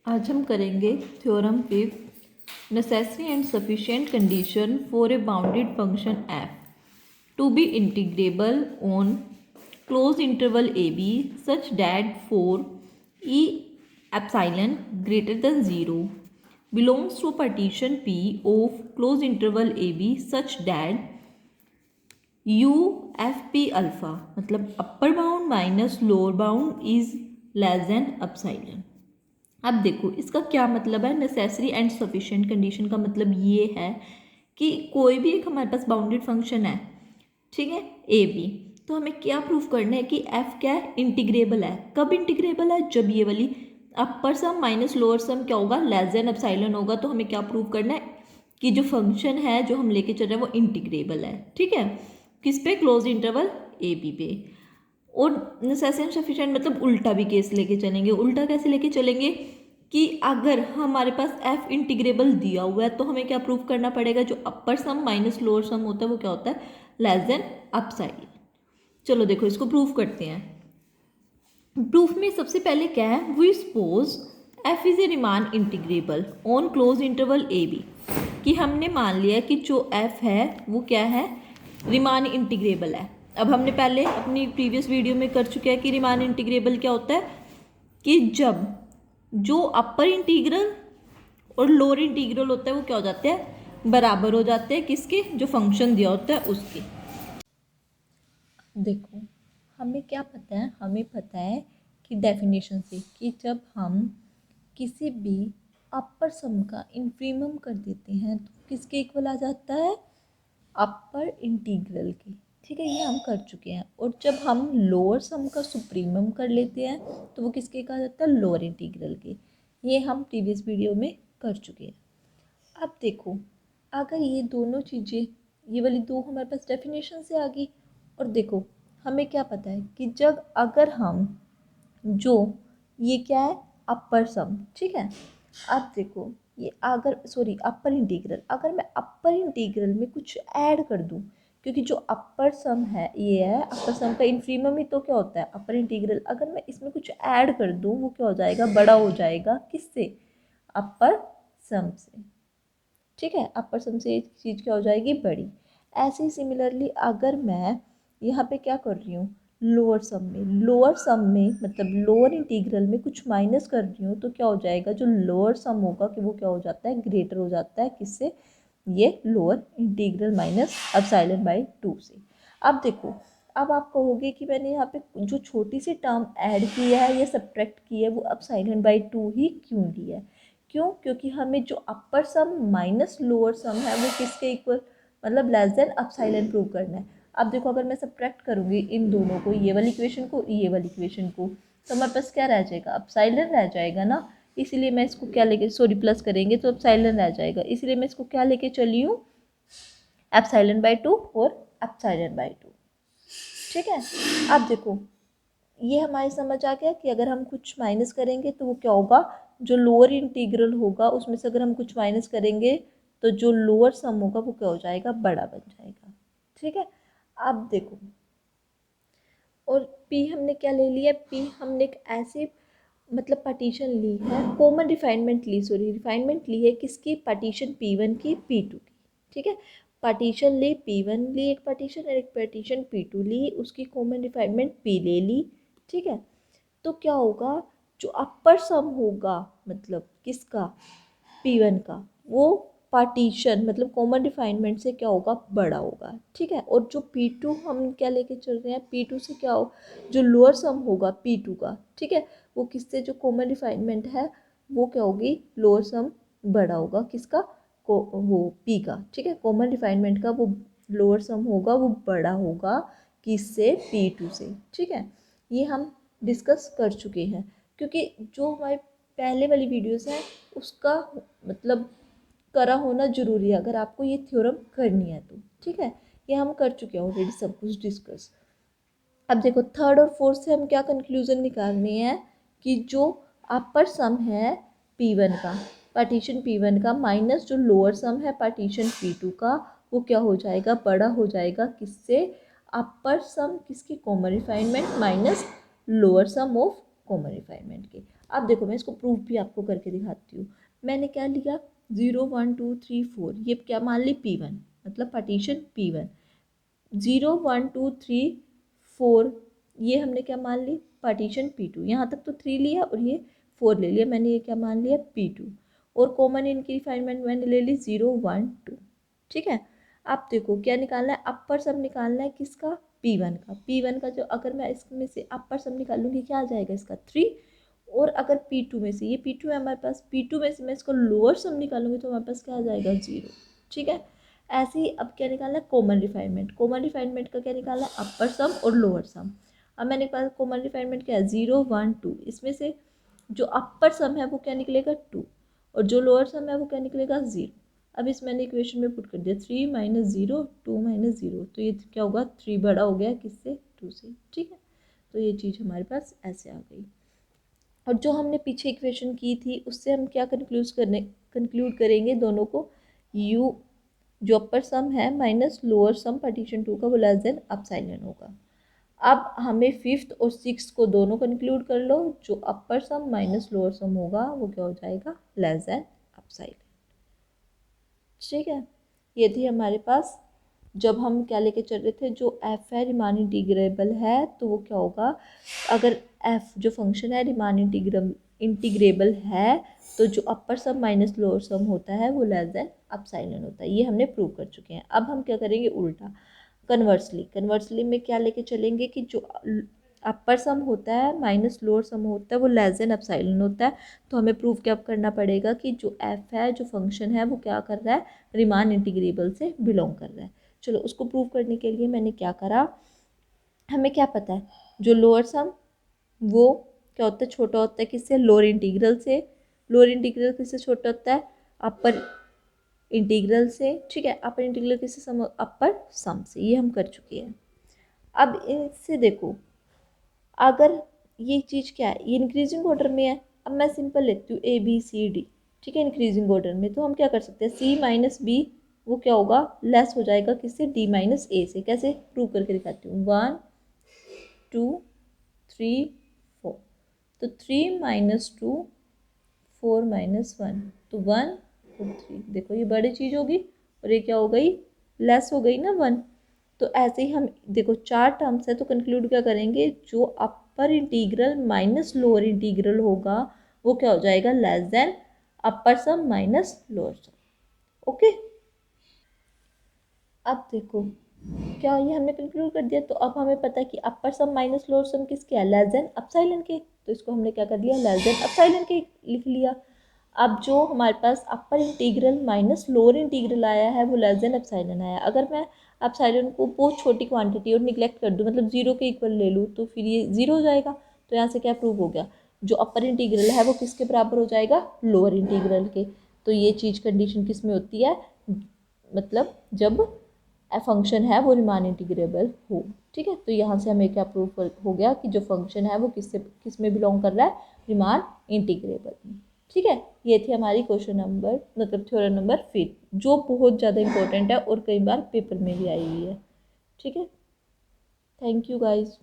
आज हम करेंगे theorem fifth, necessary and sufficient condition for a bounded function f to be integrable on closed interval a b such that for e epsilon greater than 0 belongs to partition P of close interval a b such that u f p alpha मतलब upper bound minus lower bound is less than epsilon. अब देखो इसका क्या मतलब है। Necessary and sufficient condition का मतलब ये है कि कोई भी एक हमारे पास बाउंडेड फंक्शन है, ठीक है, ए बी, तो हमें क्या प्रूफ करना है कि एफ क्या है, इंटीग्रेबल है। कब इंटीग्रेबल है? जब ये वाली अपर सम माइनस लोअर सम क्या होगा, लेस देन एप्सिलॉन होगा। तो हमें क्या प्रूव करना है कि जो फंक्शन है जो हम लेके चल रहे हैं वो इंटीग्रेबल है, ठीक है। किस पे? क्लोज इंटरवल ए बी पे। और नेसेसरी एंड सफिशिएंट मतलब उल्टा भी केस लेके चलेंगे। उल्टा कैसे लेके चलेंगे कि अगर हमारे पास एफ इंटीग्रेबल दिया हुआ है तो हमें क्या प्रूव करना पड़ेगा, जो अपर सम माइनस लोअर सम होता है वो क्या होता है, लेस देन एप्सिलॉन। चलो देखो इसको प्रूव करते हैं। प्रूफ में सबसे पहले क्या है, we suppose f is a Riemann integrable on closed interval a b, कि हमने मान लिया कि जो एफ है वो क्या है, रिमान इंटीग्रेबल है। अब हमने पहले अपनी प्रीवियस वीडियो में कर चुके हैं कि रिमान इंटीग्रेबल क्या होता है, कि जब जो अपर इंटीग्रल और लोअर इंटीग्रल होता है वो क्या हो जाते हैं, बराबर हो जाते हैं किसके, जो फंक्शन दिया होता है उसके। देखो हमें क्या पता है, हमें पता है कि डेफिनेशन से कि जब हम किसी भी अपर सम का इन्फीमम कर देते हैं तो किसके इक्वल आ जाता है, अपर इंटीग्रल के, ठीक है, ये हम कर चुके हैं। और जब हम लोअर सम का सुप्रीमम कर लेते हैं तो वो किसके इक्वल आ जाता है, लोअर इंटीग्रल के। ये हम प्रीवियस वीडियो में कर चुके हैं। अब देखो अगर ये दोनों चीज़ें, ये वाली दो हमारे पास डेफिनेशन से आ गई, और देखो हमें क्या पता है कि जब अगर हम जो ये क्या है, अपर सम, ठीक है। अब देखो ये अगर सॉरी अपर इंटीग्रल, अगर मैं अपर इंटीग्रल में कुछ ऐड कर दूं, क्योंकि जो अपर सम है ये है अपर सम का इन्फीमम ही तो क्या होता है, अपर इंटीग्रल। अगर मैं इसमें कुछ ऐड कर दूं वो क्या हो जाएगा, बड़ा हो जाएगा। किससे? अपर सम से, ठीक है। अपर सम से एक चीज़ क्या हो जाएगी, बड़ी। ऐसे ही सिमिलरली अगर मैं यहाँ पे क्या कर रही हूँ, लोअर सम में मतलब लोअर इंटीग्रल में कुछ माइनस कर रही हूँ तो क्या हो जाएगा, जो लोअर सम होगा कि वो क्या हो जाता है, ग्रेटर हो जाता है। किससे? ये lower integral minus epsilon by 2 से। अब देखो, अब आप कहोगे कि मैंने यहाँ पे जो छोटी सी टर्म ऐड की है या सब्ट्रैक्ट की है वो एप्सिलॉन बाई 2 ही क्यों ली है? क्यों? क्योंकि हमें जो अपर सम माइनस लोअर सम है वो किसके इक्वल, मतलब लेस देन एप्सिलॉन प्रूव करना है। अब देखो अगर मैं सब्ट्रैक्ट करूँगी इन दोनों को, ये वाली इक्वेशन को, ये वाली इक्वेशन को, तो हमारे पास क्या रह जाएगा, एप्सिलॉन रह जाएगा ना। इसीलिए मैं इसको क्या लेके, सॉरी प्लस करेंगे तो एप्सिलॉन रह जाएगा, इसलिए मैं इसको क्या लेके चली हूँ, एप्सिलॉन बाई 2 और एप्सिलॉन बाई 2, ठीक है। अब देखो ये हमारी समझ आ गया कि अगर हम कुछ माइनस करेंगे तो वो क्या होगा, जो लोअर इंटीग्रल होगा उसमें से अगर हम कुछ माइनस करेंगे तो जो लोअर सम होगा वो क्या हो जाएगा, बड़ा बन जाएगा, ठीक है। अब देखो, और पी हमने क्या ले लिया, पी हमने एक ऐसी मतलब पार्टीशन ली है, कॉमन रिफाइनमेंट ली है किसकी, पार्टीशन P1 की P2 की, ठीक है। पार्टीशन ली P1 ली एक पार्टीशन, और एक पार्टीशन P2 ली, उसकी कॉमन रिफाइनमेंट P ले ली, ठीक है। तो क्या होगा, जो अपर सम होगा मतलब किसका, P1 का, वो पार्टीशन मतलब कॉमन रिफाइनमेंट से क्या होगा, बड़ा होगा, ठीक है। और जो P2 हम क्या लेके चल रहे हैं, P2 से क्या हो, जो लोअर सम होगा P2 का, ठीक है, वो किससे, जो कॉमन रिफाइनमेंट है वो क्या होगी, लोअर सम बड़ा होगा किसका, को वो P का, ठीक है। कॉमन रिफाइनमेंट का वो लोअर सम होगा वो बड़ा होगा किससे, P2 से, ठीक है। ये हम डिस्कस कर चुके हैं, क्योंकि जो हमारे पहले वाली वीडियोस हैं उसका मतलब करा होना ज़रूरी है अगर आपको ये थ्योरम करनी है तो, ठीक है। ये हम कर चुके हैं ऑलरेडी सब कुछ डिस्कस। अब देखो थर्ड और फोर्थ से हम क्या कंक्लूजन निकालने हैं, कि जो अपर सम है P1 का, पार्टीशन P1 का, माइनस जो लोअर सम है पार्टीशन P2 का, वो क्या हो जाएगा, बड़ा हो जाएगा किससे, अपर सम किसकी, common refinement minus lower sum of common refinement के। अब देखो मैं इसको प्रूफ भी आपको करके दिखाती हूँ। मैंने क्या लिया 0 1 2 3 4, ये क्या मान ली P1, मतलब पार्टीशन P1। 0 1 2 3 4 ये हमने क्या मान ली पार्टीशन P2। यहाँ तक तो 3 लिया और ये 4 ले लिया मैंने, ये क्या मान लिया P2। और कॉमन इनकी रिफाइनमेंट मैंने ले ली 0 1 2। ठीक है, अब देखो क्या निकालना है, अपर सम निकालना है किसका, P1 का। P1 का जो अगर मैं इसमें से अपर सम निकालूंगी क्या आ जाएगा इसका 3। और अगर P2 में से, ये P2 है हमारे पास, P2 में से मैं इसको लोअर सम निकालूंगी तो हमारे पास क्या आ जाएगा 0। ठीक है, ऐसे ही अब क्या निकालना है कॉमन रिफाइनमेंट। कॉमन रिफाइनमेंट का क्या निकालना है अपर सम और लोअर सम। अब मैंने पास कॉमन रिफाइनमेंट क्या है 0 1 2, इसमें से जो अपर सम है वो क्या निकलेगा 2 और जो लोअर सम है वो क्या निकलेगा 0। अब इस मैंने इक्वेशन में पुट कर दिया 3 माइनस 0 2 माइनस 0, तो ये क्या होगा 3 बड़ा हो गया किससे 2 से। ठीक है, तो ये चीज़ हमारे पास ऐसे आ गई। और जो हमने पीछे इक्वेशन की थी उससे हम क्या कंक्लूड करेंगे दोनों को, u जो अपर सम है माइनस लोअर सम पार्टीशन 2 का वो लेस देन अपसाइलन होगा। अब हमें फिफ्थ और सिक्स को दोनों कंक्लूड कर लो, जो अपर सम माइनस लोअर सम होगा वो क्या हो जाएगा लेस देन अपसाइलन। ठीक है, ये थी हमारे पास जब हम क्या लेके चल रहे थे, जो एफ है रिमान इंटीग्रेबल है तो वो क्या होगा, अगर एफ जो फंक्शन है रिमान इंटीग्रेबल है तो जो अपर सम माइनस लोअर सम होता है वो लेस देन अपसाइलन होता है। ये हमने प्रूव कर चुके हैं। अब हम क्या करेंगे उल्टा, कन्वर्सली में क्या लेके चलेंगे कि जो अपर सम होता है माइनस लोअर सम होता है वो लेस देन अपसाइलन होता है। तो हमें प्रूव क्या करना पड़ेगा कि जो एफ है जो फंक्शन है वो क्या कर रहा है रिमान इंटीग्रेबल से बिलोंग कर रहा है। चलो उसको प्रूव करने के लिए मैंने क्या करा, हमें क्या पता है जो लोअर सम वो क्या होता है छोटा होता है किससे, लोअर इंटीग्रल से। लोअर इंटीग्रल किससे छोटा होता है अपर इंटीग्रल से। ठीक है, अपर इंटीग्रल किससे सम, अपर सम से। ये हम कर चुके हैं। अब इससे देखो अगर ये चीज़ क्या है, ये इंक्रीजिंग ऑर्डर में है। अब मैं सिंपल लेती हूँ ABCD। ठीक है, इंक्रीजिंग ऑर्डर में तो हम क्या कर सकते हैं C माइनस बी वो क्या होगा लेस हो जाएगा किससे D माइनस ए से। कैसे प्रूव करके दिखाती हूँ 1 2 3 4, तो 3 माइनस 2 4 माइनस 1, तो 1 और 3। देखो ये बड़ी चीज़ होगी और ये क्या हो गई लेस हो गई ना 1। तो ऐसे ही हम देखो चार टर्म्स है तो कंक्लूड क्या करेंगे, जो अपर इंटीग्रल माइनस लोअर इंटीग्रल होगा वो क्या हो जाएगा लेस देन अपर सम माइनस लोअर सम। ओके, अब देखो क्या ये हमने कंक्लूड कर दिया। तो अब हमें पता है कि अपर सम माइनस लोअर सम किसके है लेस देन अपसाइलन के, तो इसको हमने क्या कर दिया लेस देन अपसाइलन के लिख लिया। अब जो हमारे पास upper integral minus lower integral आया है वो लेस देन एप्साइलन आया। अगर मैं एप्साइलन को बहुत छोटी क्वांटिटी और निगलेक्ट कर दूँ मतलब जीरो के इक्वल ले लूँ तो फिर ये जीरो हो जाएगा। तो यहाँ से क्या प्रूव हो गया, जो अपर इंटीग्रल है वो किसके बराबर हो जाएगा लोअर इंटीग्रल के। तो ये चीज़ कंडीशन किस में होती है, मतलब जब फंक्शन है वो रिमान इंटीग्रेबल हो। ठीक है, तो यहाँ से हमें क्या प्रूफ हो गया कि जो फंक्शन है वो किस में बिलोंग कर रहा है रिमान इंटीग्रेबल में। ठीक है, ये थी हमारी क्वेश्चन नंबर मतलब थ्योरम नंबर 5 जो बहुत ज़्यादा इंपॉर्टेंट है और कई बार पेपर में भी आई हुई है। ठीक है, थैंक यू गाइज।